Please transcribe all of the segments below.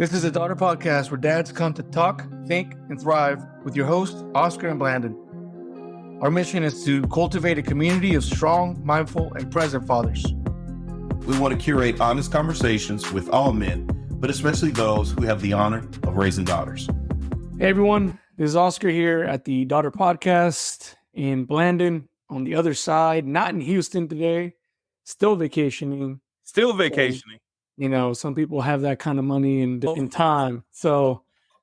This is a daughter podcast where dads come to talk, think, and thrive with your hosts, Oscar and Blandon. Our mission is to cultivate a community of strong, mindful, and present fathers. We want to curate honest conversations with all men, but especially those who have the honor of raising daughters. Hey everyone, this is Oscar here at the Daughter Podcast in Blandon on the other side, not in Houston today, still vacationing. You know, some people have that kind of money and time, so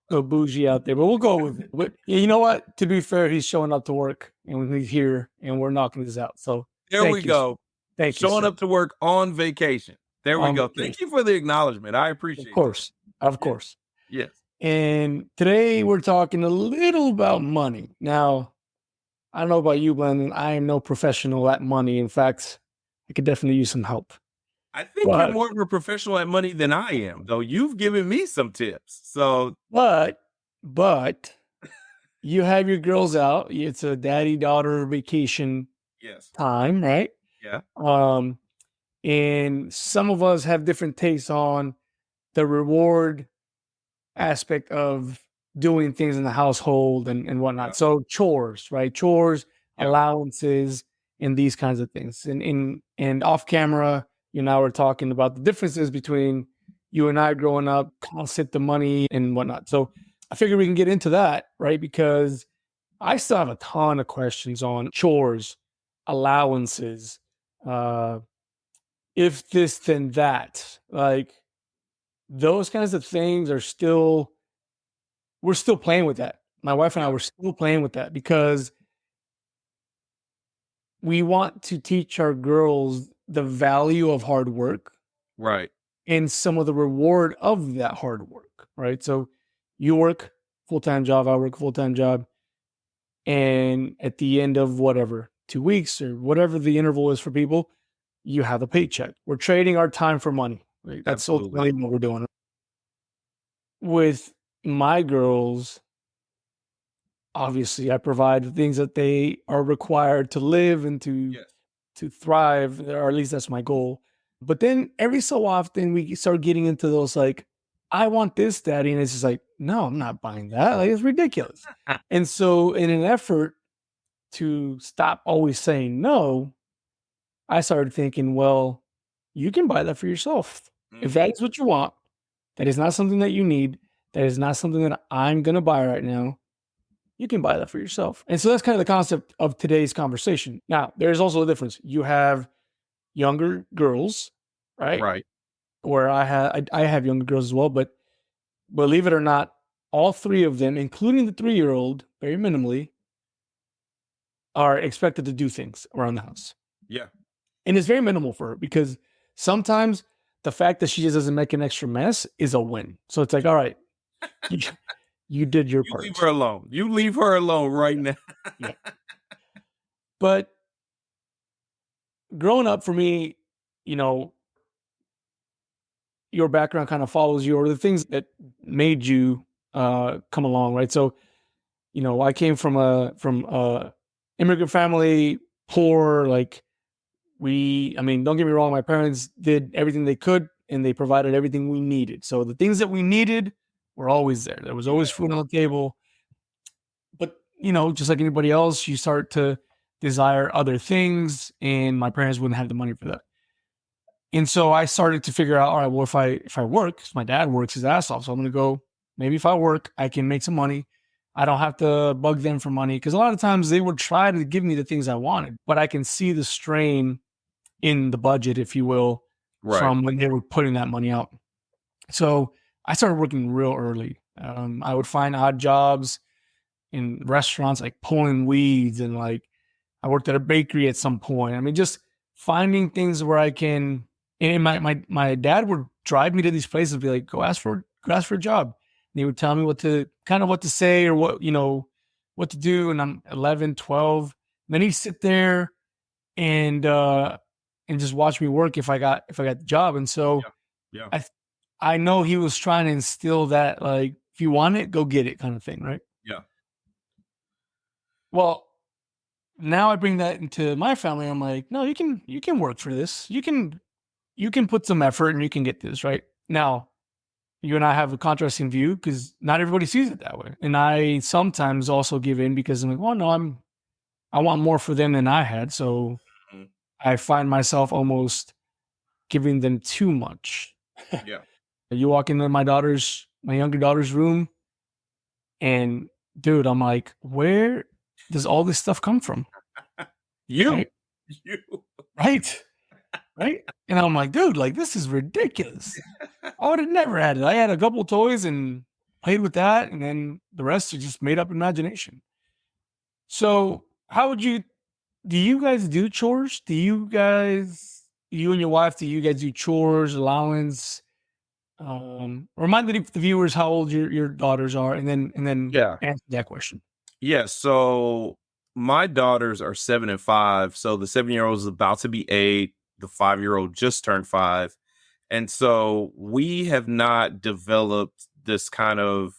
go bougie out there. But we'll go with it. But you know what? To be fair, he's showing up to work, and he's here, and we're knocking this out. So there we go. Thank you. Showing up to work on vacation. There we go. Thank you for the acknowledgement. I appreciate it. Of course. Yes. And today we're talking a little about money. Now, I don't know about you, Blandon. I am no professional at money. In fact, I could definitely use some help. I think you're more of a professional at money than I am, though. You've given me some tips. So, but you have your girls out. It's a daddy-daughter vacation time, right? Yeah. And some of us have different tastes on the reward aspect of doing things in the household and whatnot. Yeah. So chores, right? Chores, allowances, and these kinds of things. And off camera, you and I were talking about the differences between you and I growing up, concept the money and whatnot. So I figure we can get into that, right? Because I still have a ton of questions on chores, allowances, if this, then that. Like those kinds of things are still, we're still playing with that. My wife and I were still playing with that because we want to teach our girls the value of hard work, right, and some of the reward of that hard work, right? So you work full-time job, I work full-time job, and at the end of whatever 2 weeks or whatever the interval is for people, you have a paycheck. We're trading our time for money. Right? That's ultimately what we're doing. With my girls, obviously, I provide the things that they are required to live and to thrive, or at least that's my goal. But then every so often we start getting into those like, I want this, daddy. And it's just like, no, I'm not buying that. Like, it's ridiculous. And so in an effort to stop always saying no, I started thinking, well, you can buy that for yourself. Mm-hmm. If that is what you want, that is not something that you need, that is not something that I'm going to buy right now, you can buy that for yourself. And so that's kind of the concept of today's conversation. Now, there's also a difference. You have younger girls, right? Right. Where I have younger girls as well, but believe it or not, all three of them, including the 3-year-old, very minimally, are expected to do things around the house. Yeah. And it's very minimal for her because sometimes the fact that she just doesn't make an extra mess is a win. So it's like, all right, you did your part. Leave her alone. You leave her alone right now. Yeah. But growing up for me, you know, your background kind of follows you, or the things that made you come along, right? So, you know, I came from a immigrant family, poor, like don't get me wrong, my parents did everything they could and they provided everything we needed. So the things that we needed were always there. There was always food on the table. But, you know, just like anybody else, you start to desire other things, and my parents wouldn't have the money for that. And so I started to figure out, all right, well, if I work, because my dad works his ass off, so I'm going to go, maybe if I work, I can make some money. I don't have to bug them for money, because a lot of times they would try to give me the things I wanted, but I can see the strain in the budget, if you will, from when they were putting that money out. So I started working real early. I would find odd jobs in restaurants, like pulling weeds, and like I worked at a bakery at some point. I mean, just finding things where I can. And my dad would drive me to these places and be like, go ask for a job. And he would tell me what to say or what to do. And I'm 11, 12. And then he'd sit there and just watch me work if I got the job. And so I know he was trying to instill that, like, if you want it, go get it kind of thing. Right. Yeah. Well, now I bring that into my family. I'm like, no, you can work for this. You can put some effort and you can get this right. Now, you and I have a contrasting view because not everybody sees it that way. And I sometimes also give in because I'm like, well, no, I want more for them than I had. So Mhm. I find myself almost giving them too much. Yeah. You walk into my younger daughter's room, and dude, I'm like, where does all this stuff come from? You. Right? You. Right. Right. And I'm like, dude, like this is ridiculous. I would have never had it. I had a couple toys and played with that, and then the rest are just made up imagination. So, how would you? Do you guys do chores? You and your wife, do you guys do chores, allowance? Remind the viewers how old your daughters are, and then Yeah. answer that question. Yeah. So my daughters are 7 and 5. So the 7-year-old is about to be 8. The 5-year-old just turned 5. And so we have not developed this kind of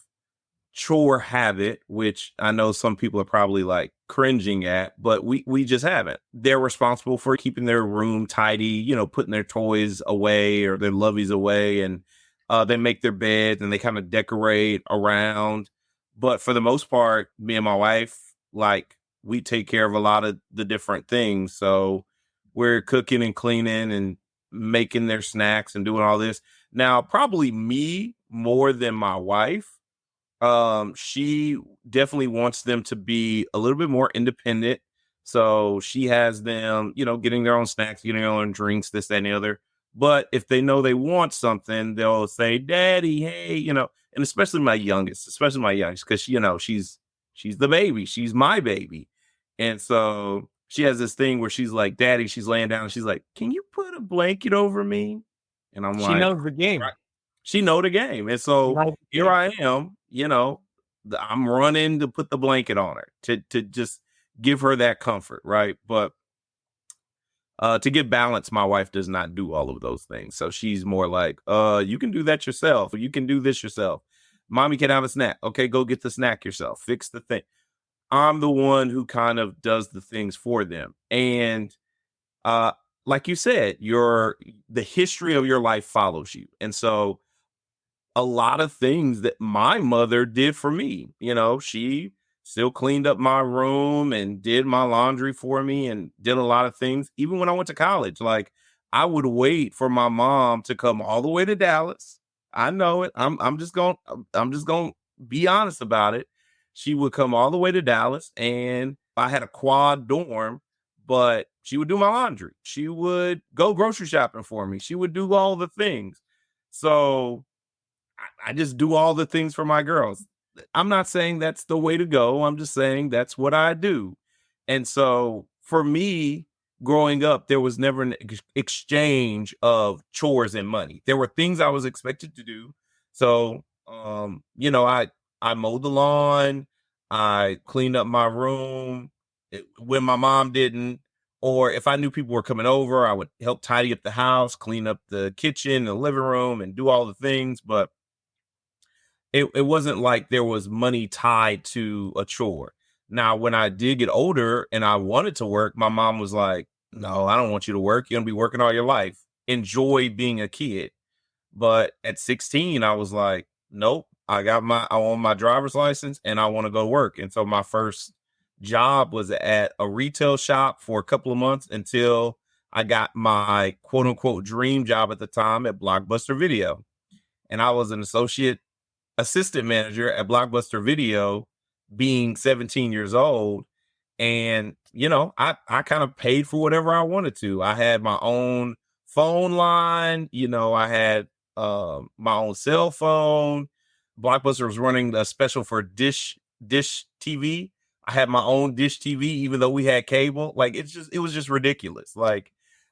chore habit, which I know some people are probably like cringing at, but we just haven't. They're responsible for keeping their room tidy, putting their toys away or their loveys away, and they make their beds and they kind of decorate around. But for the most part, me and my wife, like, we take care of a lot of the different things. So we're cooking and cleaning and making their snacks and doing all this. Now, probably me more than my wife. She definitely wants them to be a little bit more independent. So she has them, getting their own snacks, getting their own drinks, this, that, and the other. But if they know they want something, they'll say, "Daddy, hey," and especially my youngest, because she's the baby, she's my baby, and so she has this thing where she's like, "Daddy," she's laying down, and she's like, "Can you put a blanket over me?" And I'm She like, knows the game. "Right." She know the game, and She so knows the here game. I am, I'm running to put the blanket on her to just give her that comfort, right? But to get balance, my wife does not do all of those things. So she's more like, you can do that yourself, or you can do this yourself. Mommy can have a snack. Okay, go get the snack yourself. Fix the thing. I'm the one who kind of does the things for them. And uh like you said, the history of your life follows you. And so a lot of things that my mother did for me. She still cleaned up my room and did my laundry for me and did a lot of things. Even when I went to college, like, I would wait for my mom to come all the way to Dallas. I know it. I'm just going to be honest about it. She would come all the way to Dallas, and I had a quad dorm, but she would do my laundry. She would go grocery shopping for me. She would do all the things. So I just do all the things for my girls. I'm not saying that's the way to go. I'm just saying that's what I do. And so for me, growing up, there was never an exchange of chores and money. There were things I was expected to do. So, I mowed the lawn, I cleaned up my room when my mom didn't. Or if I knew people were coming over, I would help tidy up the house, clean up the kitchen, the living room, and do all the things. But it wasn't like there was money tied to a chore. Now, when I did get older and I wanted to work, my mom was like, "No, I don't want you to work. You're gonna be working all your life. Enjoy being a kid." But at 16, I was like, "Nope. I want my driver's license and I want to go work." And so my first job was at a retail shop for a couple of months until I got my quote unquote dream job at the time at Blockbuster Video. And I was an assistant manager at Blockbuster Video, being 17 years old. And, I kind of paid for whatever I wanted to. I had my own phone line, I had my own cell phone. Blockbuster was running a special for dish TV. I had my own dish TV, even though we had cable. Like, it was just ridiculous. Like,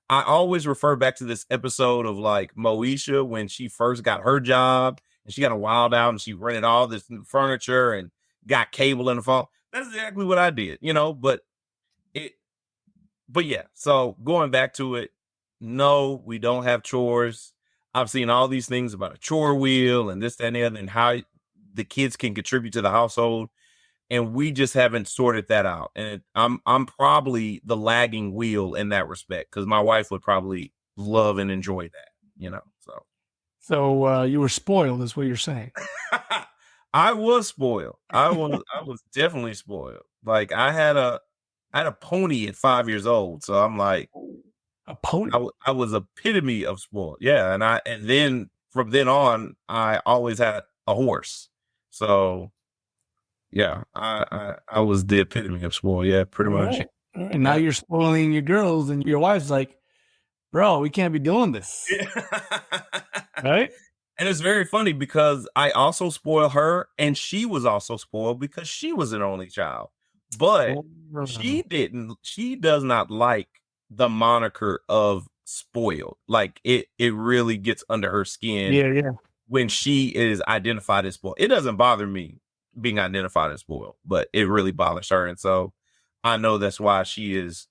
I always refer back to this episode of like Moesha when she first got her job and she got a wild out and she rented all this new furniture and got cable in the phone. That's exactly what I did, it, but yeah. So going back to it, no, we don't have chores. I've seen all these things about a chore wheel and this, that, and the other, and how the kids can contribute to the household. And we just haven't sorted that out. And I'm probably the lagging wheel in that respect, because my wife would probably love and enjoy that, so. So you were spoiled, is what you're saying. I was spoiled. I was definitely spoiled. Like I had a pony at 5 years old. So I'm like, A pony. I was epitome of spoiled. Yeah. And then from then on, I always had a horse. So yeah, I was the epitome of spoiled. Yeah, pretty All much. right. All right. Now Yeah. you're spoiling your girls, and your wife's like, bro, we can't be doing this. Right? And it's very funny because I also spoil her, and she was also spoiled because she was an only child. But she does not like the moniker of spoiled. Like it really gets under her skin Yeah. when she is identified as spoiled. It doesn't bother me being identified as spoiled, but it really bothers her. And so I know that's why she is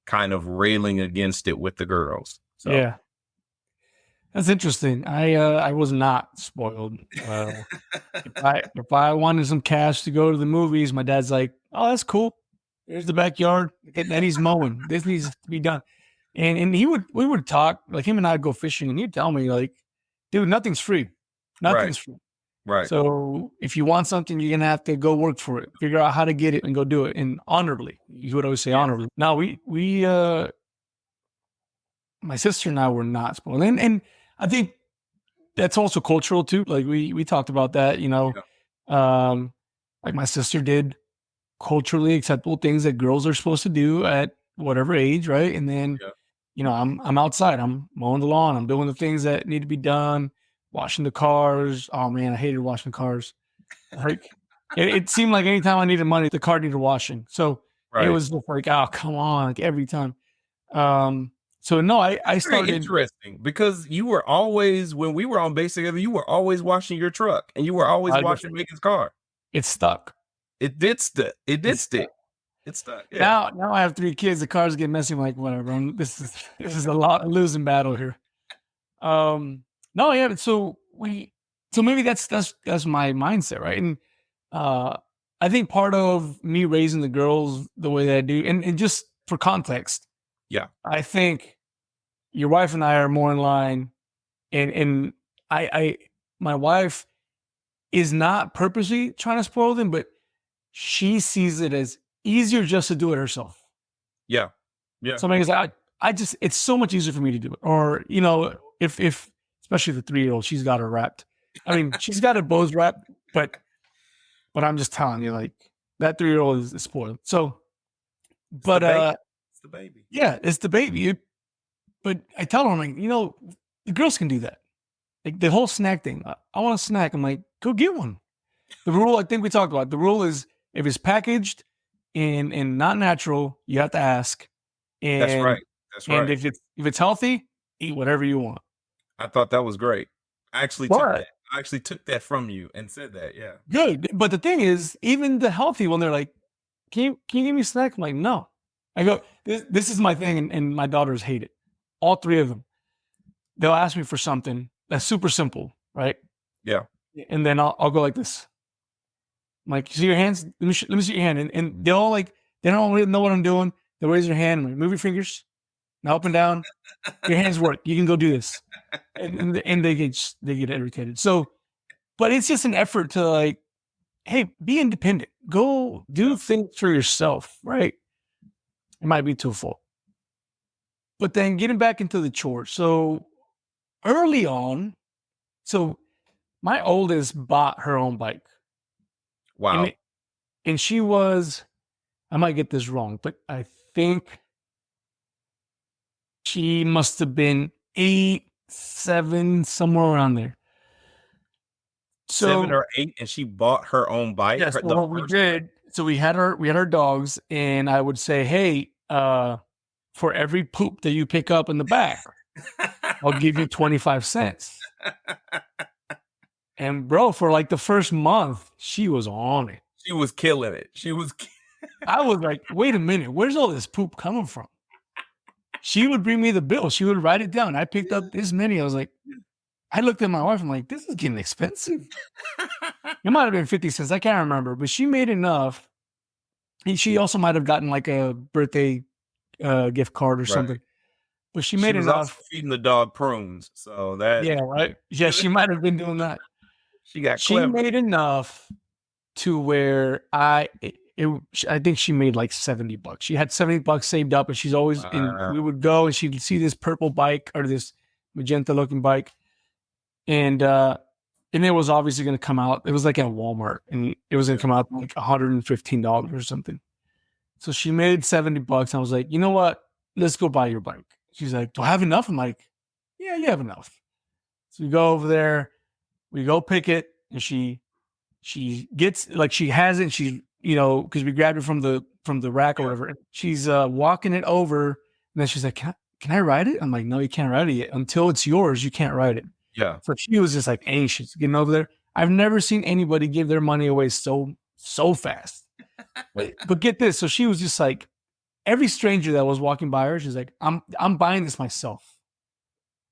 kind of railing against it with the girls. So Yeah. That's interesting. I was not spoiled. If I wanted some cash to go to the movies, my dad's like, "Oh, that's cool. There's the backyard. And then he's mowing. This needs to be done." And we would talk, like him and I'd go fishing, and he'd tell me like, "Dude, nothing's free. Nothing's free. right. So if you want something, you're gonna have to go work for it. Figure out how to get it and go do it, and honorably." You would always say honorably. Now we my sister and I were not spoiled, and I think that's also cultural too. Like we talked about that, like my sister did culturally acceptable things that girls are supposed to do at whatever age, right? And then, I'm outside, I'm mowing the lawn, I'm doing the things that need to be done, washing the cars. Oh man, I hated washing cars. Like it seemed like anytime I needed money, the car needed washing. So it was just like, oh come on, like every time. So no, I Very started. interesting because you were always, when we were on base together, you were always washing your truck and you were always washing Megan's car. It's stuck. It did stick. It did stick. It's stuck. Yeah. Now I have 3 kids. The cars get messy. I'm like, whatever. This is a losing battle here. No, yeah. So maybe that's my mindset, right? And I think part of me raising the girls the way that I do, and just for context, I think your wife and I are more in line, and my wife is not purposely trying to spoil them, but she sees it as easier just to do it herself. Yeah. So like, it's so much easier for me to do it. Or, if especially the 3-year-old, she's got her wrapped. I mean, she's got her bows wrapped, but I'm just telling you, like that 3-year-old is spoiled. So, but it's the baby. Yeah, it's the baby. But I tell her, I'm like, the girls can do that. Like the whole snack thing. I want a snack. I'm like, go get one. The rule, I think we talked about, the rule is if it's packaged and not natural, you have to ask. And, That's right. And if it's healthy, eat whatever you want. I thought that was great. I actually took that from you and said that. Yeah. Good. But the thing is, even the healthy one, they're like, can you give me a snack? I'm like, no. I go, this is my thing, and my daughters hate it. All 3 of them. They'll ask me for something that's super simple, right? Yeah. And then I'll go like this. I'm like, see your hands? Let me see your hand. And they all like, they don't really know what I'm doing. They'll raise their hand. I'm like, move your fingers. Now up and down. Your hands work. You can go do this. And they get irritated. So, but it's just an effort to like, hey, be independent. Go do things for yourself, right? It might be too full. But then getting back into the chores. So early on, so my oldest bought her own bike. Wow. And she was, I might get this wrong, but I think she must have been 8, 7, somewhere around there. So 7 or 8, and she bought her own bike. Yes, what we did. So we had our dogs, and I would say, hey, for every poop that you pick up in the back, I'll give you 25 cents. And bro, for like the first month, she was on it. She was killing it. I was like, wait a minute, where's all this poop coming from? She would bring me the bill. She would write it down. I picked up this many. I was like, I looked at my wife. I'm like, this is getting expensive. It might have been 50 cents. I can't remember, but she made enough. And she also might have gotten like a birthday gift card or something. but she She made was also enough. feeding the dog prunes, so that Yeah, right. Yeah, she might have been doing that. she got She clever. made enough to where I think she made like $70. She had $70 saved up, and she's always in. Wow. We would go, and she'd see this purple bike or this magenta looking bike, and it was obviously going to come out. It was like at Walmart, and it was going to come out like $115 or something. So she made $70. I was like, you know what? Let's go buy your bike. She's like, do I have enough? I'm like, yeah, you have enough. So we go over there, we go pick it, and she gets like she has it. She because we grabbed it from the rack or whatever. She's walking it over, and then she's like, can I ride it? I'm like, no, you can't ride it yet. Until it's yours, you can't ride it. Yeah. So she was just like anxious getting over there. I've never seen anybody give their money away so fast. But get this. So she was just like, every stranger that was walking by her, she's like, I'm buying this myself.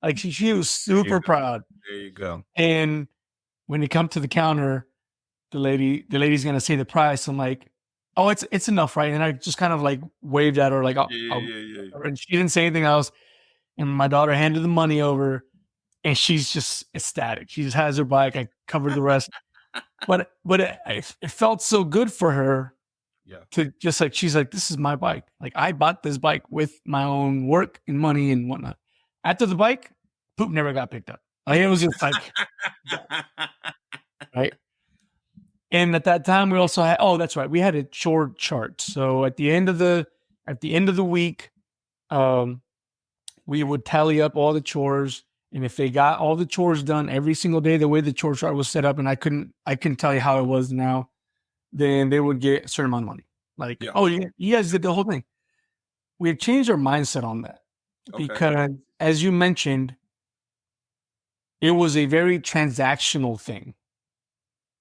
Like she was super proud. There you go. And when you come to the counter, the lady's gonna say the price. I'm like, oh, it's enough, right? And I just kind of like waved at her, like, and she didn't say anything else. And my daughter handed the money over, and she's just ecstatic. She just has her bike. I covered the rest, but it felt so good for her. Yeah. To just like, she's like, this is my bike. Like, I bought this bike with my own work and money and whatnot. After the bike, poop never got picked up. Like, it was just like, right. And at that time, we also had, that's right, we had a chore chart. So at the end of the week, we would tally up all the chores, and if they got all the chores done every single day, the way the chore chart was set up, and I couldn't tell you how it was now, then they would get a certain amount of money. Like, you guys did the whole thing. We had changed our mindset on that because, as you mentioned, it was a very transactional thing,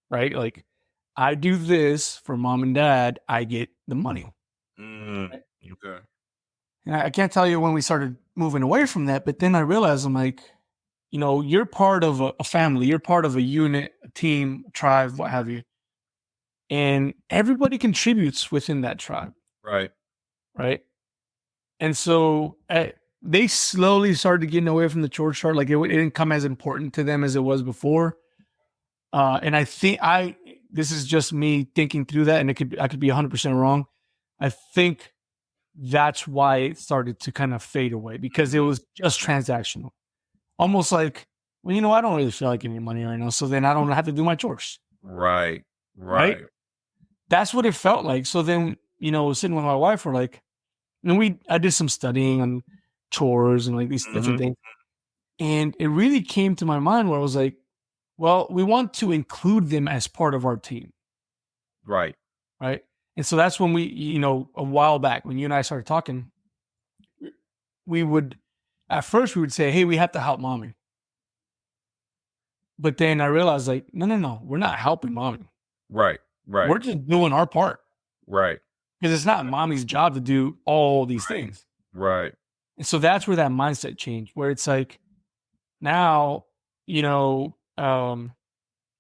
right? Like, I do this for mom and dad, I get the money. Okay. And I can't tell you when we started moving away from that, but then I realized, I'm like, you're part of a family, you're part of a unit, a team, a tribe, what have you. And everybody contributes within that tribe. Right. Right. And so they slowly started getting away from the chore chart. Like, it didn't come as important to them as it was before. And I think this is just me thinking through that, and I could be 100% wrong. I think that's why it started to kind of fade away, because it was just transactional. Almost like, well, I don't really feel like getting money right now, so then I don't have to do my chores. Right. That's what it felt like. So then, sitting with my wife, we're like, I did some studying on chores and like these different things. And it really came to my mind where I was like, well, we want to include them as part of our team. Right. Right. And so that's when we, a while back, when you and I started talking, at first we would say, hey, we have to help mommy. But then I realized, like, no, we're not helping mommy. Right. We're just doing our part. Right. Because it's not mommy's job to do all these things. Right. And so that's where that mindset changed, where it's like, now, you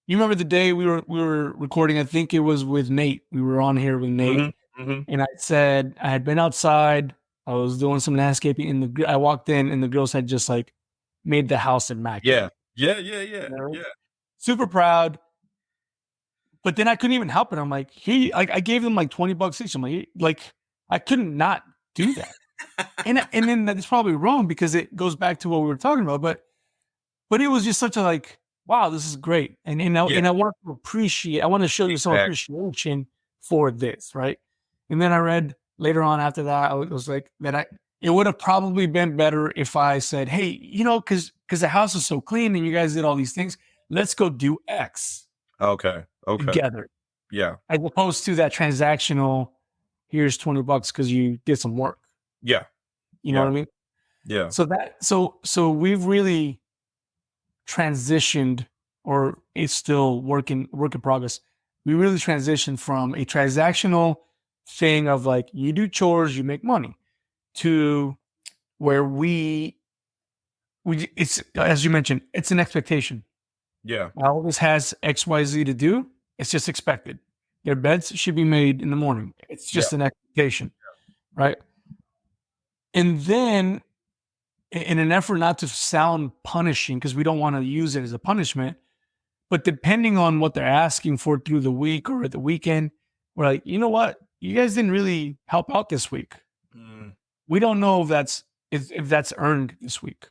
remember the day we were recording, I think it was with Nate. We were on here with Nate. And I said, I had been outside. I was doing some landscaping, and I walked in, and the girls had just like made the house immaculate. Yeah. Super proud. But then I couldn't even help it. I'm like, I gave them like $20 each. I'm like, I couldn't not do that. and then that's probably wrong, because it goes back to what we were talking about. But it was just such a like, wow, this is great. And I want to appreciate, I want to show you some appreciation for this, right? And then I read later on after that, I was like, it would have probably been better if I said, hey, because the house is so clean and you guys did all these things, let's go do X. Okay. Together. Yeah. As opposed to that transactional, here's $20 because you did some work. Yeah. You know what I mean? Yeah. So we've really transitioned, or it's still work in progress. We really transitioned from a transactional thing of like, you do chores, you make money, to where it's, as you mentioned, it's an expectation. Yeah. Always has XYZ to do. It's just expected. Their beds should be made in the morning. It's just an expectation, right? And then in an effort not to sound punishing, because we don't want to use it as a punishment. But depending on what they're asking for through the week or at the weekend, we're like, you know what? You guys didn't really help out this week. We don't know if that's earned this week.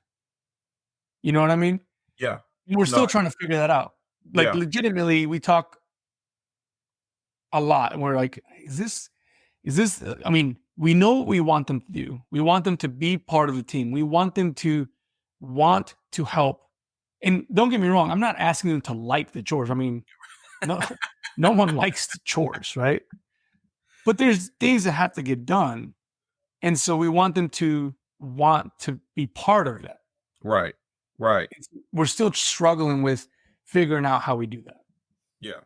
You know what I mean? Yeah. We're still trying to figure that out. Like legitimately, we talk a lot and we're like, is this, I mean, we know what we want them to do. We want them to be part of the team. We want them to want to help. And don't get me wrong, I'm not asking them to like the chores. I mean, no one likes the chores, right? But there's things that have to get done. And so we want them to want to be part of that. Right. Right. We're still struggling with figuring out how we do that. Yeah.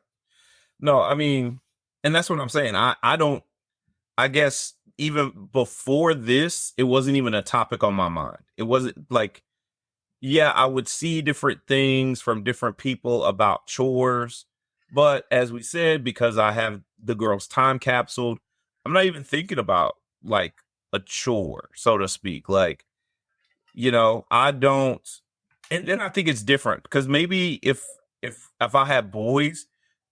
No, I mean, and that's what I'm saying. I guess even before this, it wasn't even a topic on my mind. It wasn't like, yeah, I would see different things from different people about chores. But as we said, because I have the girls' time capsuled, I'm not even thinking about like a chore, so to speak. Like, I don't. And then I think it's different because maybe if I had boys,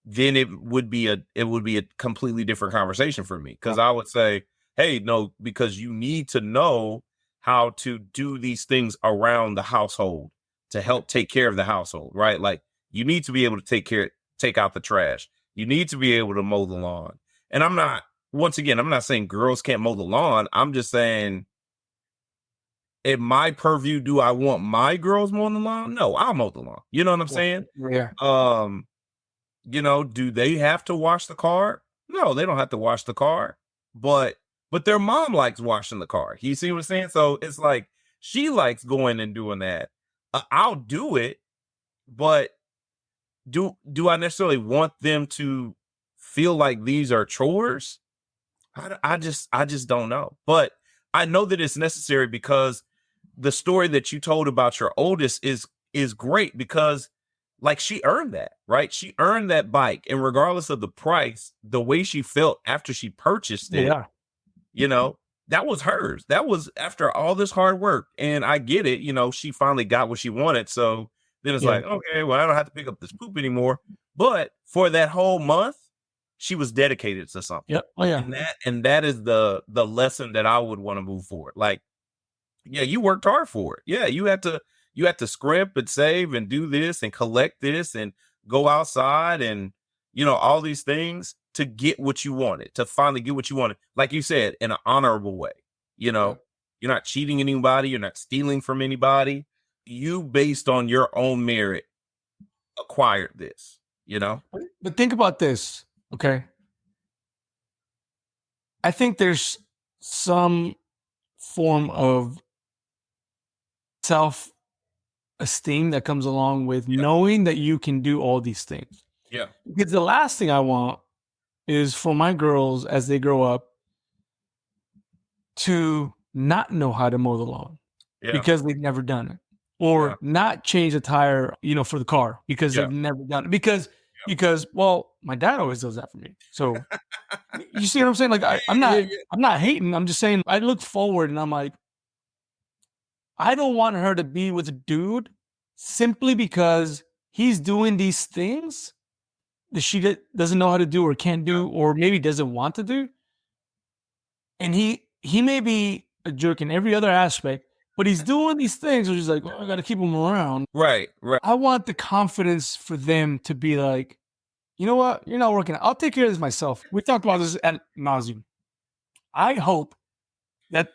then it would be a completely different conversation for me. Because I would say, hey, no, because you need to know how to do these things around the household to help take care of the household, right? Like you need to be able to take out the trash. You need to be able to mow the lawn. And I'm not saying girls can't mow the lawn. I'm just saying, in my purview, do I want my girls mowing the lawn? No, I'll mow the lawn. You know what I'm saying? Yeah. Do they have to wash the car? No, they don't have to wash the car. But their mom likes washing the car. You see what I'm saying? So it's like she likes going and doing that. I'll do it, but do I necessarily want them to feel like these are chores? I just don't know. But I know that it's necessary because the story that you told about your oldest is great because like she earned that, right? She earned that bike, and regardless of the price, the way she felt after she purchased it, that was hers. That was after all this hard work. And I get it, she finally got what she wanted. So then it's like, okay, well, I don't have to pick up this poop anymore. But for that whole month, she was dedicated to something. Yep. Oh yeah. And that is the lesson that I would want to move forward. Like, yeah, you worked hard for it. Yeah, you had to scrimp and save and do this and collect this and go outside and all these things to get what you wanted, to finally get what you wanted. Like you said, in an honorable way. You're not cheating anybody, you're not stealing from anybody. You, based on your own merit, acquired this, But think about this, okay? I think there's some form of self-esteem that comes along with knowing that you can do all these things. Yeah. Because the last thing I want is for my girls, as they grow up, to not know how to mow the lawn because they've never done it. Or not change a tire, for the car because they've never done it. Because, well, my dad always does that for me. So you see what I'm saying? Like I'm not hating. I'm just saying I look forward and I'm like, I don't want her to be with a dude simply because he's doing these things that she doesn't know how to do or can't do or maybe doesn't want to do. And he may be a jerk in every other aspect, but he's doing these things where he's like, I got to keep him around. Right. I want the confidence for them to be like, you know what? You're not working. I'll take care of this myself. We talked about this ad nauseum. I hope that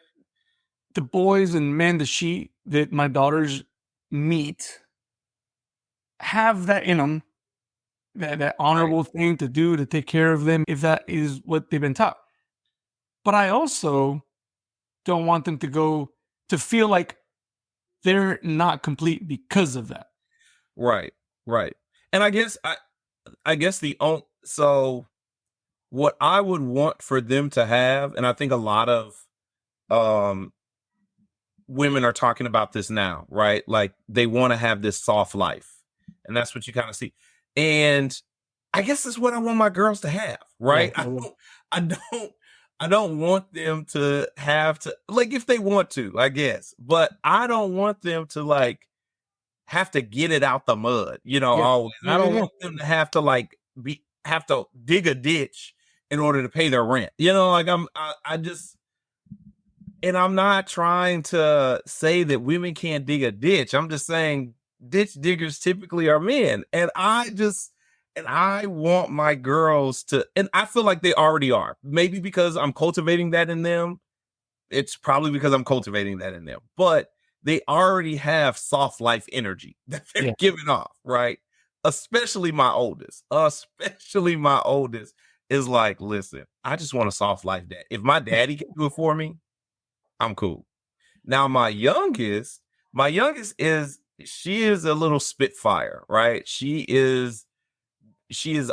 the boys and men that my daughters meet have that in them, that honorable thing to do to take care of them if that is what they've been taught. But I also don't want them to feel like they're not complete because of that. Right. And I guess so what I would want for them to have, and I think a lot of women are talking about this now, right? Like they want to have this soft life, and that's what you kind of see. And I guess that's what I want my girls to have, right? Yeah. I don't want them to have to, like, if they want to, I guess, but I don't want them to like have to get it out the mud, Yeah. always. I Yeah, yeah, don't yeah. want them to have to like have to dig a ditch in order to pay their rent. Like I just, and I'm not trying to say that women can't dig a ditch. I'm just saying ditch diggers typically are men. And I want my girls to, and I feel like they already are. Maybe because I'm cultivating that in them. It's probably because I'm cultivating that in them, but they already have soft life energy that they're Yeah. giving off, right? Especially my oldest. Especially my oldest is like, listen, I just want a soft life dad. If my daddy can do it for me, I'm cool. Now my youngest she is a little spitfire, right? She is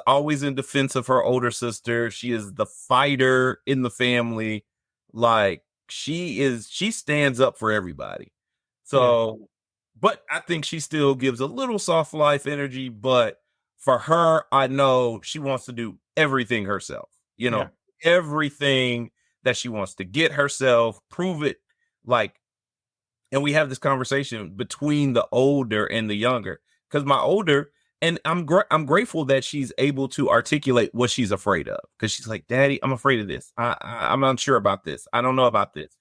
always in defense of her older sister. She is the fighter in the family. Like she stands up for everybody. Yeah. So, but I think she still gives a little soft life energy, but for her, I know she wants to do everything herself. Yeah. Everything that she wants to get herself, prove it, like, and we have this conversation between the older and the younger, because my older, and I'm grateful that she's able to articulate what she's afraid of, because she's like, daddy, I'm afraid of this, I'm unsure about this, I don't know about this,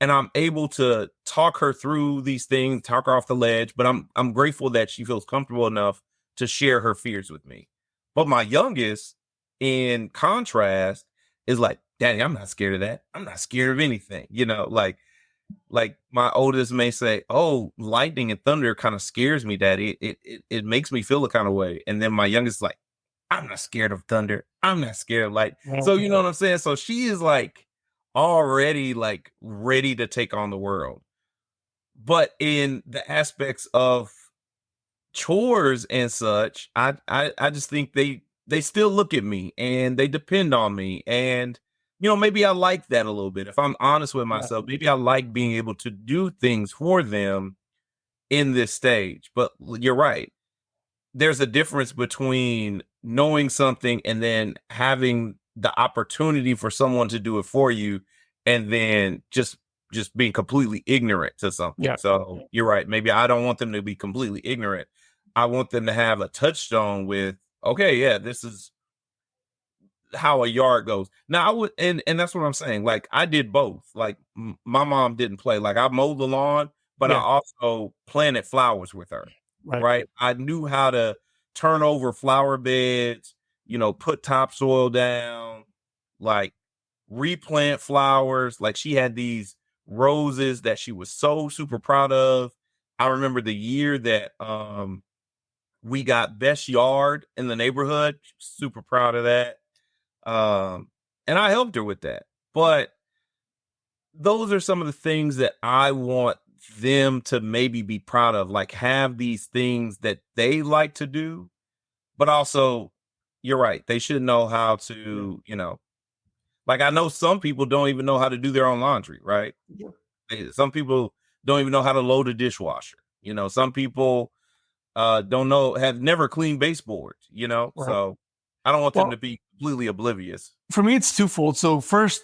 and I'm able to talk her through these things, talk her off the ledge. But I'm grateful that she feels comfortable enough to share her fears with me. But my youngest, in contrast, is like, daddy, I'm not scared of that, I'm not scared of anything, like my oldest may say, "Oh, lightning and thunder kind of scares me, daddy. It makes me feel a kind of way." And then my youngest is like, "I'm not scared of thunder. I'm not scared of light." So you know what I'm saying? So she is like already like ready to take on the world. But in the aspects of chores and such, I just think they still look at me and they depend on me. And maybe I like that a little bit. If I'm honest with Yeah. myself, maybe I like being able to do things for them in this stage. But you're right. There's a difference between knowing something and then having the opportunity for someone to do it for you, and then just being completely ignorant to something. Yeah. So you're right. Maybe I don't want them to be completely ignorant. I want them to have a touchstone with, okay, yeah, this is how a yard goes. Now I would, and that's what I'm saying. Like I did both. Like my mom didn't play. Like I mowed the lawn, but I Yeah. also planted flowers with her. Right. Right. I knew how to turn over flower beds, put topsoil down, like replant flowers. Like she had these roses that she was so super proud of. I remember the year that we got best yard in the neighborhood. Super proud of that. And I helped her with that. But those are some of the things that I want them to maybe be proud of, like have these things that they like to do, but also you're right. They should know how to, like I know some people don't even know how to do their own laundry, right? Yeah. Some people don't even know how to load a dishwasher. Some people don't know, have never cleaned baseboards, Right. so I don't want them to Well, be completely oblivious. for me, it's twofold. So first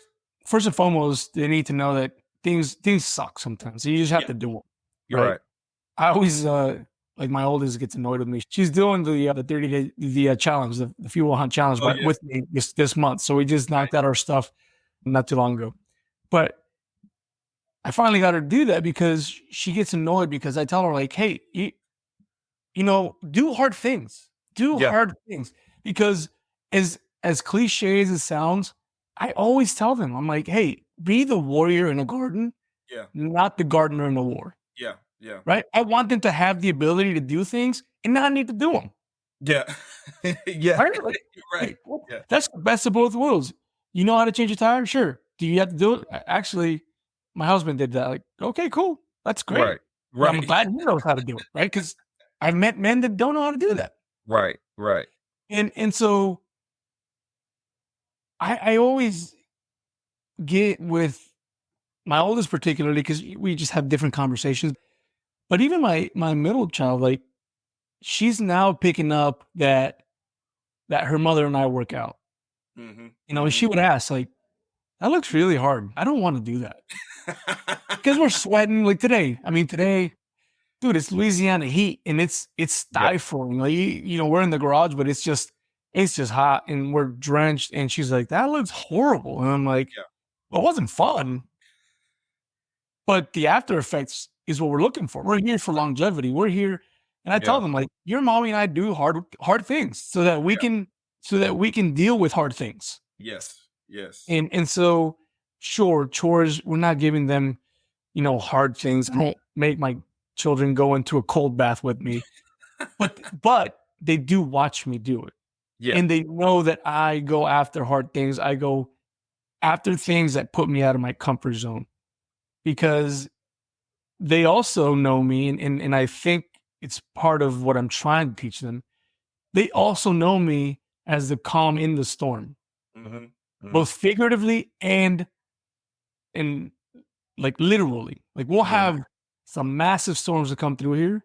and foremost, they need to know that things suck sometimes. So you just have Yeah, to do them, you're right? right. I always like my oldest gets annoyed with me. She's doing the 30-day challenge, the fuel hunt challenge, Oh but yeah. with me this month. So we just knocked out our stuff not too long ago. But I finally got her to do that because she gets annoyed because I tell her like, hey, do hard things. Do Yeah. hard things. Because as cliche as it sounds, I always tell them, I'm like, hey, be the warrior in a garden, Yeah. not the gardener in a war. Yeah. Yeah. Right? I want them to have the ability to do things and not need to do them. Yeah. Yeah. Right? Like, You're right. Yeah. that's the best of both worlds. You know how to change a tire? Sure. Do you have to do it? Actually, my husband did that. Like, okay, cool. That's great. Right. Yeah, I'm Right. glad he knows how to do it, right? Because I've met men that don't know how to do that. Right. Right. And so I always get with my oldest particularly because we just have different conversations. But even my middle child, like she's now picking up that her mother and I work out. Mm-hmm. And she would ask, like, that looks really hard. I don't want to do that. Because we're sweating like today. I mean, today, dude, it's Louisiana heat and it's stifling. Like, we're in the garage, but it's just hot and we're drenched. And she's like, that looks horrible. And I'm like, well, it wasn't fun. But the after effects is what we're looking for. We're here for longevity. We're here. And I tell them, like, your mommy and I do hard things so that we can deal with hard things. Yes. And so, sure, chores, we're not giving them, hard things. I don't make my children go into a cold bath with me, but they do watch me do it. Yeah. And they know that I go after hard things. I go after things that put me out of my comfort zone because they also know me. And I think it's part of what I'm trying to teach them. They also know me as the calm in the storm, both figuratively and like literally. Like we'll have some massive storms that come through here.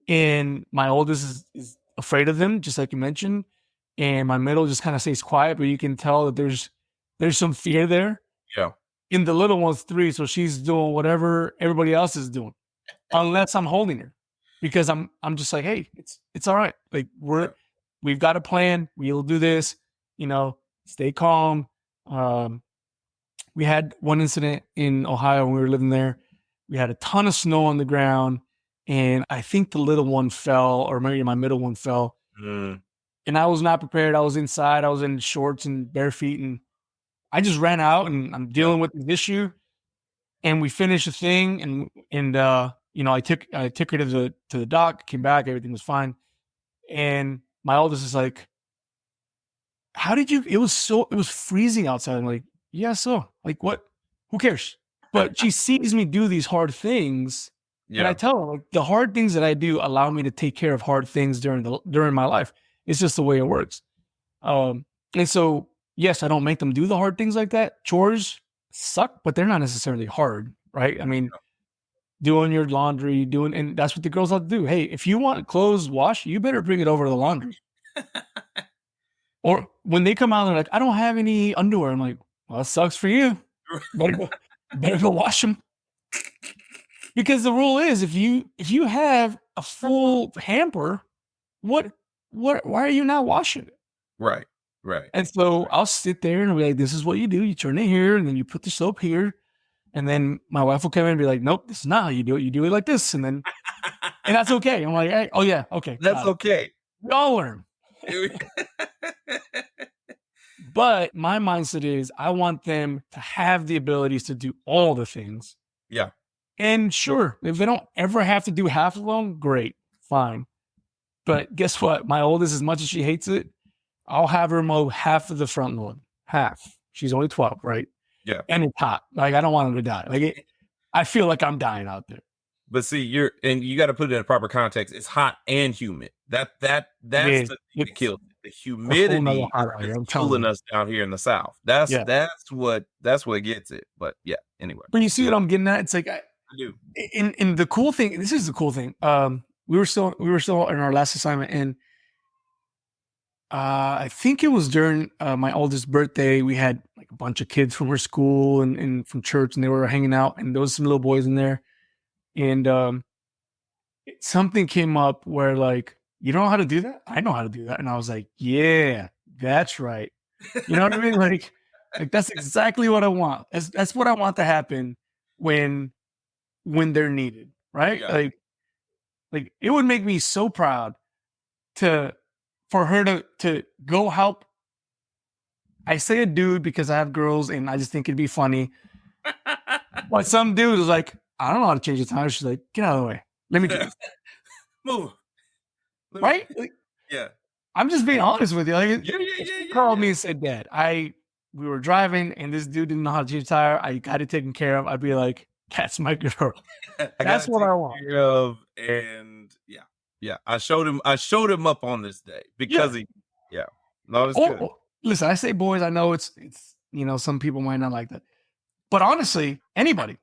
And my oldest is afraid of them, just like you mentioned. And my middle just kind of stays quiet, but you can tell that there's some fear there. Yeah. And the little one's 3, so she's doing whatever everybody else is doing, unless I'm holding her, because I'm just like, hey, it's all right. Like we've got a plan. We'll do this. Stay calm. We had one incident in Ohio when we were living there. We had a ton of snow on the ground, and I think the little one fell, or maybe my middle one fell. And I was not prepared. I was inside. I was in shorts and bare feet, and I just ran out, and I'm dealing with this issue. And we finished the thing, and I took her to the dock. Came back, everything was fine. And my oldest is like, "How did you?" It was freezing outside. I'm like, "Yeah, so like what? Who cares?" But she sees me do these hard things, and I tell her, like, the hard things that I do allow me to take care of hard things during my life. It's just the way it works. And so, yes, I don't make them do the hard things like that. Chores suck, but they're not necessarily hard, right? I mean, doing your laundry, and that's what the girls have to do. Hey, if you want clothes washed, you better bring it over to the laundry. Or when they come out, they're like, I don't have any underwear. I'm like, well, that sucks for you. Better go wash them. Because the rule is, if you have a full hamper, why are you not washing it? Right. And so I'll sit there and I'll be like, this is what you do. You turn it here, and then you put the soap here. And then my wife will come in and be like, nope, this is not how you do it. You do it like this. And that's okay. I'm like, hey, oh yeah, okay. That's okay. We all learn. But my mindset is I want them to have the abilities to do all the things. Yeah. And sure, if they don't ever have to do half of them, great, fine. But guess what? My oldest, as much as she hates it, I'll have her mow half of the front lawn. Half. She's only 12, right? Yeah. And it's hot. Like, I don't want her to die. Like, I feel like I'm dying out there. But see, you got to put it in a proper context. It's hot and humid. That's the thing that kills it. The humidity is killing us down here in the South. That's what gets it. But yeah, anyway. But you see what I'm getting at? It's like I do. And the cool thing, this is the cool thing. We were still in our last assignment, and I think it was during my oldest birthday. We had like a bunch of kids from her school and from church, and they were hanging out, and there was some little boys in there. And something came up where, like, you know how to do that? I know how to do that. And I was like, yeah, that's right. You know what I mean? Like that's exactly what I want. That's what I want to happen when they're needed, right? Yeah. Like it would make me so proud for her to go help. I say a dude because I have girls and I just think it'd be funny. But some dude was like, I don't know how to change the tire. She's like, get out of the way. Let me do this. Move. Right? Like, yeah. I'm just being honest with you. Like, yeah. She called me and said, Dad, we were driving and this dude didn't know how to change the tire. I got it taken care of. I'd be like, that's my girl. That's what I want. And yeah. I showed him up on this day because no, it's good. Listen, I say boys, I know it's some people might not like that. But honestly, anybody.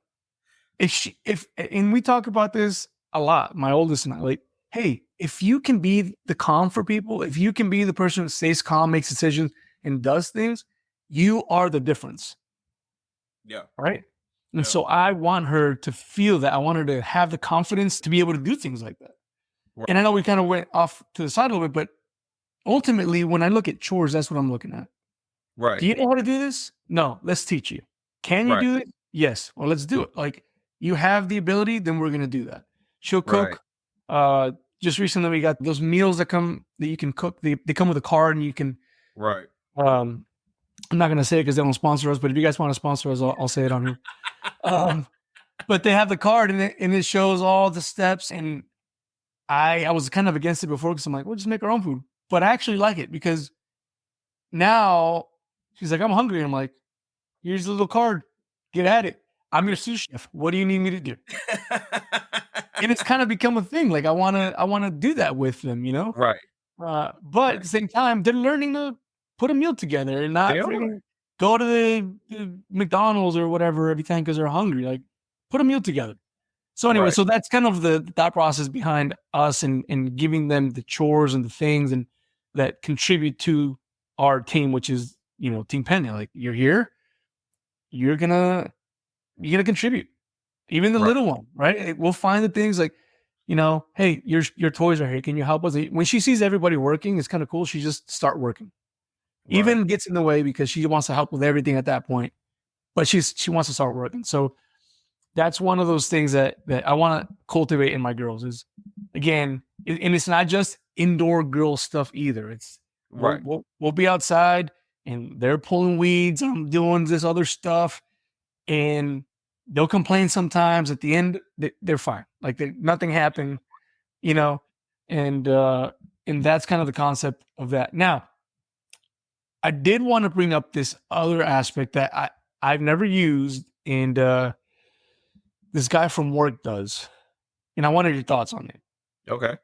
And we talk about this a lot, my oldest and I, like, hey, if you can be the calm for people, if you can be the person who stays calm, makes decisions, and does things, you are the difference. Yeah. right? And Yeah. so I want her to feel that. I want her to have the confidence to be able to do things like that. Right. And I know we kind of went off to the side a little bit, but ultimately, when I look at chores, that's what I'm looking at. Right. Do you know how to do this? No, let's teach you. Can you Right. do it? Yes. Well, let's do it. Like, you have the ability, then we're gonna do that. She'll Right. cook. Just recently we got those meals that you can cook. They come with a card, and you can. Right. I'm not gonna say it because they don't sponsor us, but if you guys want to sponsor us, I'll say it on here. But they have the card, and it shows all the steps. And I was kind of against it before because I'm like, we'll just make our own food. But I actually like it because now she's like, I'm hungry. And I'm like, here's the little card. Get at it. I'm your sous chef. What do you need me to do? And it's kind of become a thing. Like I wanna do that with them, you know? Right. But at the same time, they're learning to put a meal together and not They are. freaking go to the McDonald's or whatever every time because they're hungry. Like, put a meal together. So anyway, Right. so that's kind of the thought process behind us and giving them the chores and the things and that contribute to our team, which is, Team Penny. Like, you're here, you're gonna contribute. Even the Right. little one, right? We'll find the things like, hey, your toys are here. Can you help us? When she sees everybody working, it's kind of cool. She just start working. Right. Even gets in the way because she wants to help with everything at that point. But she wants to start working. So that's one of those things that I want to cultivate in my girls is, again, and it's not just indoor girl stuff either. It's Right. we'll be outside and they're pulling weeds. I'm doing this other stuff, and they'll complain sometimes. At the end, they're fine. Like, nothing happened, and that's kind of the concept of that. Now, I did want to bring up this other aspect that I've never used, and this guy from work does, and I wanted your thoughts on it. Okay.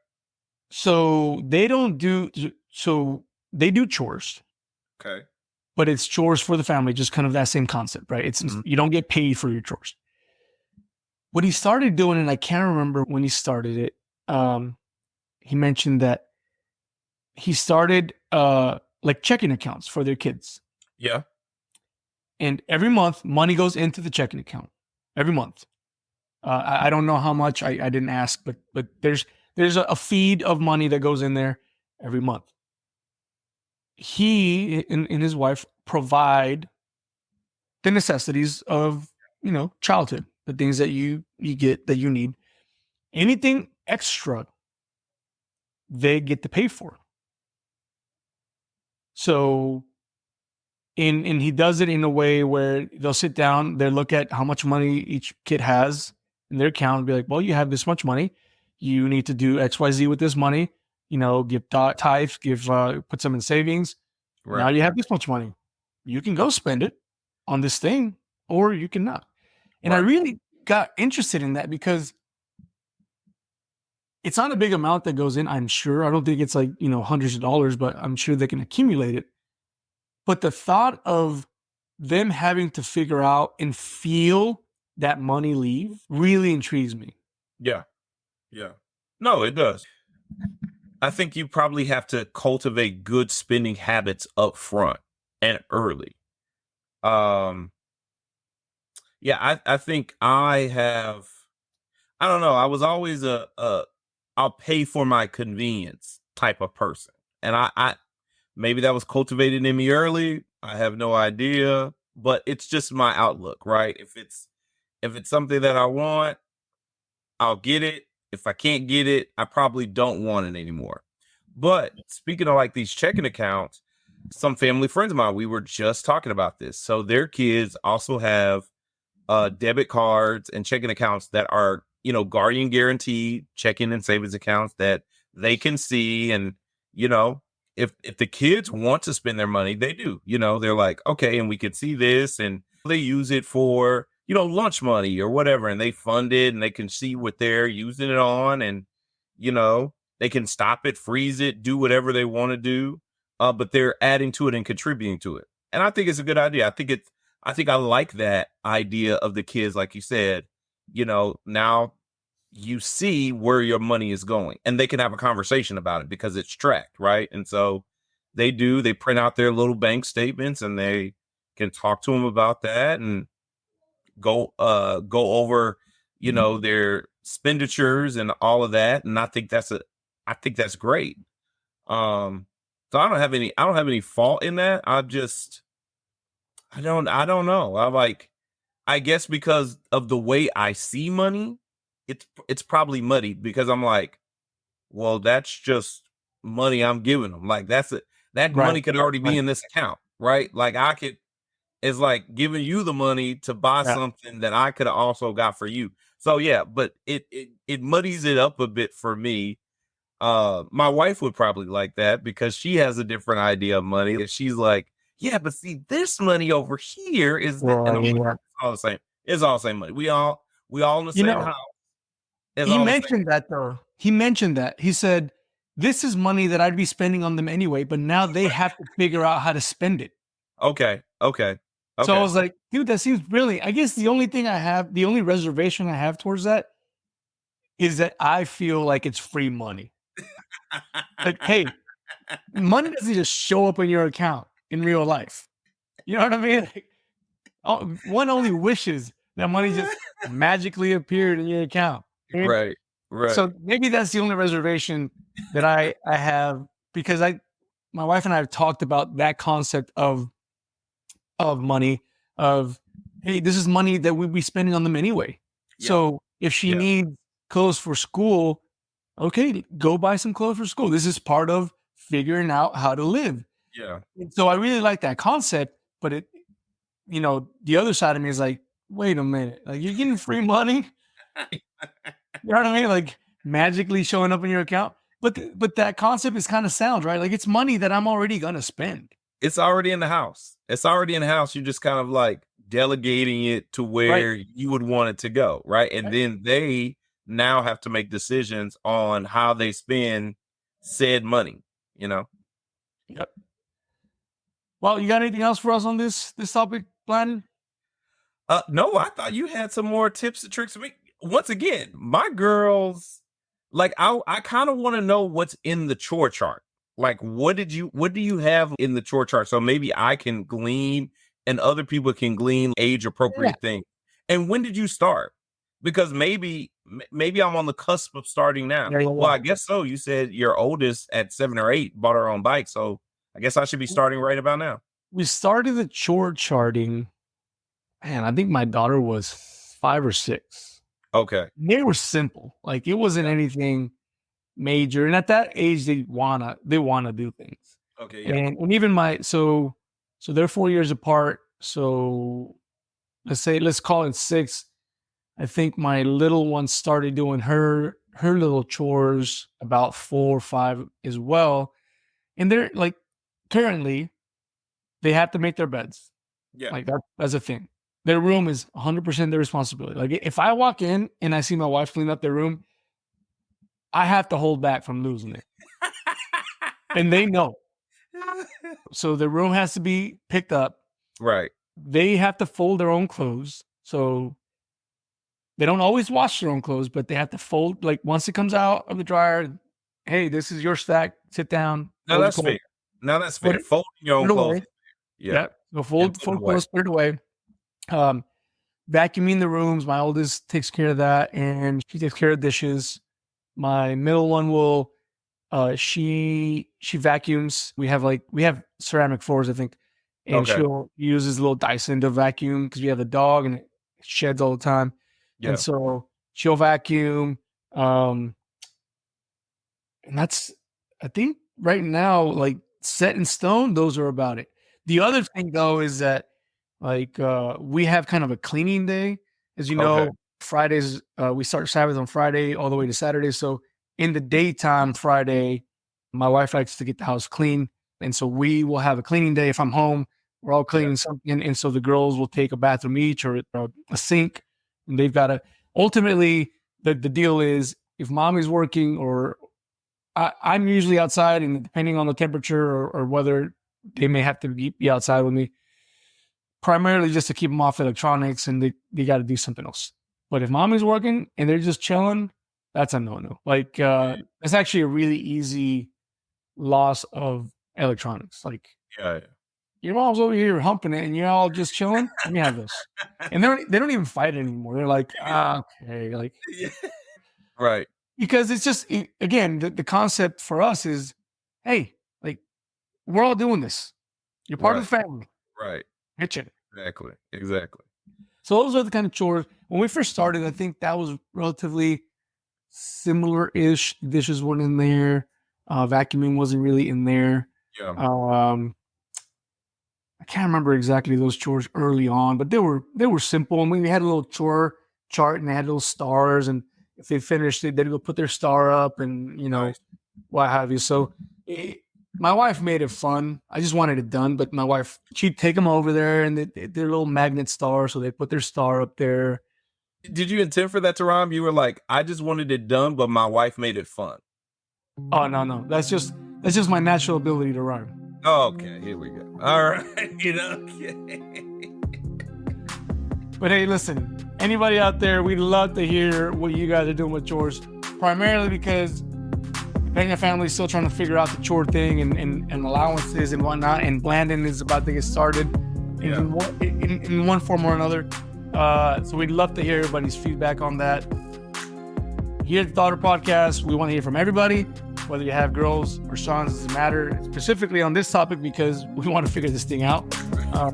So they do chores, Okay. but it's chores for the family, just kind of that same concept, right? It's Mhm. You don't get paid for your chores. What he started doing, and I can't remember when he started it, he mentioned that he started like checking accounts for their kids. Yeah. And every month, money goes into the checking account. Every month. I don't know how much. I didn't ask, but there's a feed of money that goes in there every month. He and his wife provide the necessities of, childhood, the things that you get that you need. Anything extra, they get to pay for. So, and he does it in a way where they'll sit down, they'll look at how much money each kid has in their account and be like, well, you have this much money. You need to do XYZ with this money. Give tithe, put some in savings. Right. Now you have this much money. You can go spend it on this thing, or you cannot. And I Right. really got interested in that because it's not a big amount that goes in, I'm sure. I don't think it's like, hundreds of dollars, but I'm sure they can accumulate it. But the thought of them having to figure out and feel that money leave really intrigues me. Yeah. Yeah. No, it does. I think you probably have to cultivate good spending habits up front and early. Yeah, I think I don't know. I was always a I'll pay for my convenience type of person. And I maybe that was cultivated in me early. I have no idea, but it's just my outlook, right? If it's something that I want, I'll get it. If I can't get it, I probably don't want it anymore. But speaking of like these checking accounts, some family friends of mine, we were just talking about this. So their kids also have debit cards and checking accounts that are, guardian guaranteed checking and savings accounts that they can see. And, if the kids want to spend their money, they do, they're like, okay, and we can see this, and they use it for, lunch money or whatever, and they fund it and they can see what they're using it on, and, they can stop it, freeze it, do whatever they want to do. But they're adding to it and contributing to it. And I think it's a good idea. I think I like that idea of the kids, like you said, now you see where your money is going, and they can have a conversation about it because it's tracked, right? And so they print out their little bank statements and they can talk to them about that. And, go over, their expenditures and all of that. And I think that's great. So I don't have any fault in that. I don't know. I guess because of the way I see money, it's probably muddied because I'm like, well, that's just money I'm giving them. Like that Right. money could already be Right. in this account, right? Like it's like giving you the money to buy Yeah. something that I could have also got for you. So yeah, but it muddies it up a bit for me. My wife would probably like that because she has a different idea of money. And she's like, yeah, but see, this money over here is that, and I'm like, Yeah. it's all the same. It's all the same money. We all in the You same know, house. It's he all the same. mentioned that though. He mentioned that. He said, this is money that I'd be spending on them anyway, but now they have to figure out how to spend it. Okay. So I was like, dude, that seems brilliant. I guess the only reservation I have towards that is that I feel like it's free money. Like, hey, money doesn't just show up in your account in real life. You know what I mean? Like, one only wishes that money just magically appeared in your account. Right. So maybe that's the only reservation that I have, because my wife and I have talked about that concept of money, of, hey, this is money that we'd be spending on them anyway. Yeah. So if she needs clothes for school, okay, go buy some clothes for school. This is part of figuring out how to live. Yeah. And so I really like that concept, but the other side of me is like, wait a minute, like you're getting free money. You know what I mean? Like magically showing up in your account. But that concept is kind of sound, right? Like it's money that I'm already gonna spend. It's already in the house. You're just kind of like delegating it to where you would want it to go, right? And then they now have to make decisions on how they spend said money, Yep. Well, you got anything else for us on this topic, Blandon? No, I thought you had some more tips and tricks for me. Once again, my girls, like I kind of want to know what's in the chore chart. Like, what do you have in the chore chart? So maybe I can glean and other people can glean age appropriate things. And when did you start? Because maybe I'm on the cusp of starting now. Yeah. Well, I guess so. You said your oldest at 7 or 8 bought her own bike. So I guess I should be starting right about now. We started the chore charting. Man, I think my daughter was 5 or 6. Okay. They were simple. Like it wasn't anything major. And at that age, they wanna do things. Okay. Yeah. And even so they're 4 years apart. So let's call it 6. I think my little one started doing her little chores about 4 or 5 as well. And they're like, currently they have to make their beds. Yeah. Like that's a thing. Their room is 100% their responsibility. Like if I walk in and I see my wife clean up their room, I have to hold back from losing it. And they know. So the room has to be picked up. Right. They have to fold their own clothes. So they don't always wash their own clothes, but they have to fold. Like once it comes out of the dryer, hey, this is your stack. Sit down. Now that's fair. Folding your own clothes. Yeah. So fold clothes, put it away. Vacuuming the rooms. My oldest takes care of that, and she takes care of dishes. My middle one will, she vacuums. We have ceramic floors, I think, and she'll use this little Dyson to vacuum because we have a dog and it sheds all the time. Yeah. And so she'll vacuum. And that's, I think right now, like set in stone, those are about it. The other thing though is that we have kind of a cleaning day. As you know, Fridays, we start Sabbath on Friday all the way to Saturday. So in the daytime, Friday, my wife likes to get the house clean. And so we will have a cleaning day. If I'm home, we're all cleaning something. And so the girls will take a bathroom each or a sink. And they've got to, ultimately, the deal is if mommy's working or I'm usually outside, and depending on the temperature or whether they may have to be outside with me, primarily just to keep them off electronics, and they got to do something else. But if mommy's working and they're just chilling, that's a no-no. Like it's actually a really easy loss of electronics. Like your mom's over here humping it and you're all just chilling. Let me have this. And they don't even fight anymore. They're like, okay, like, Yeah. Right. because it's just, again, the concept for us is, hey, like, we're all doing this. You're part of the family. Right. Pitch it. Exactly. So those are the kind of chores. When we first started, I think that was relatively similar-ish. Dishes weren't in there. Vacuuming wasn't really in there. Yeah. I can't remember exactly those chores early on, but they were simple. I mean, we had a little chore chart and they had little stars, and if they finished it, they'd go put their star up and, Nice. what have you. So my wife made it fun. I just wanted it done, but my wife, she'd take them over there and they're little magnet stars, so they put their star up there. Did you intend for that to rhyme? You were like, I just wanted it done, but my wife made it fun. Oh, no. That's just my natural ability to rhyme. Okay, here we go. All right. Okay. But hey, listen, anybody out there, we'd love to hear what you guys are doing with chores, primarily because depending on family is still trying to figure out the chore thing and allowances and whatnot, and Blandon is about to get started in one form or another. So we'd love to hear everybody's feedback on that. Here at the Daughter Podcast, we want to hear from everybody, whether you have girls or sons, doesn't matter, specifically on this topic because we want to figure this thing out.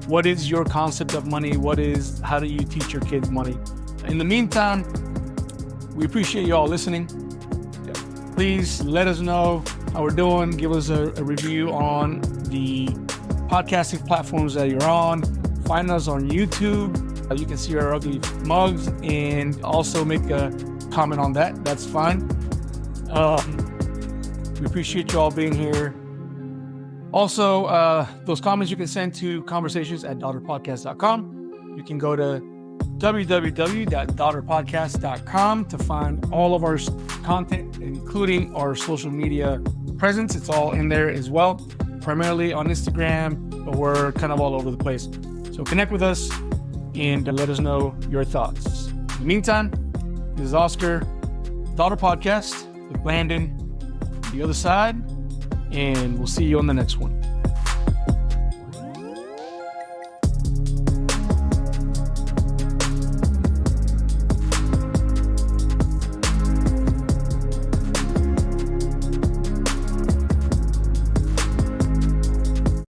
What is your concept of money? How do you teach your kids money? In the meantime, we appreciate you all listening. Please let us know how we're doing. Give us a review on the podcasting platforms that you're on. Find us on YouTube. You can see our ugly mugs and also make a comment on that. That's fine. We appreciate you all being here. Also, those comments you can send to conversations@daughterpodcast.com. You can go to www.daughterpodcast.com to find all of our content, including our social media presence. It's all in there as well, primarily on Instagram, but we're kind of all over the place. So connect with us and let us know your thoughts. In the meantime, this is Oscar, Daughter Podcast with Blandon, the other side, and we'll see you on the next one.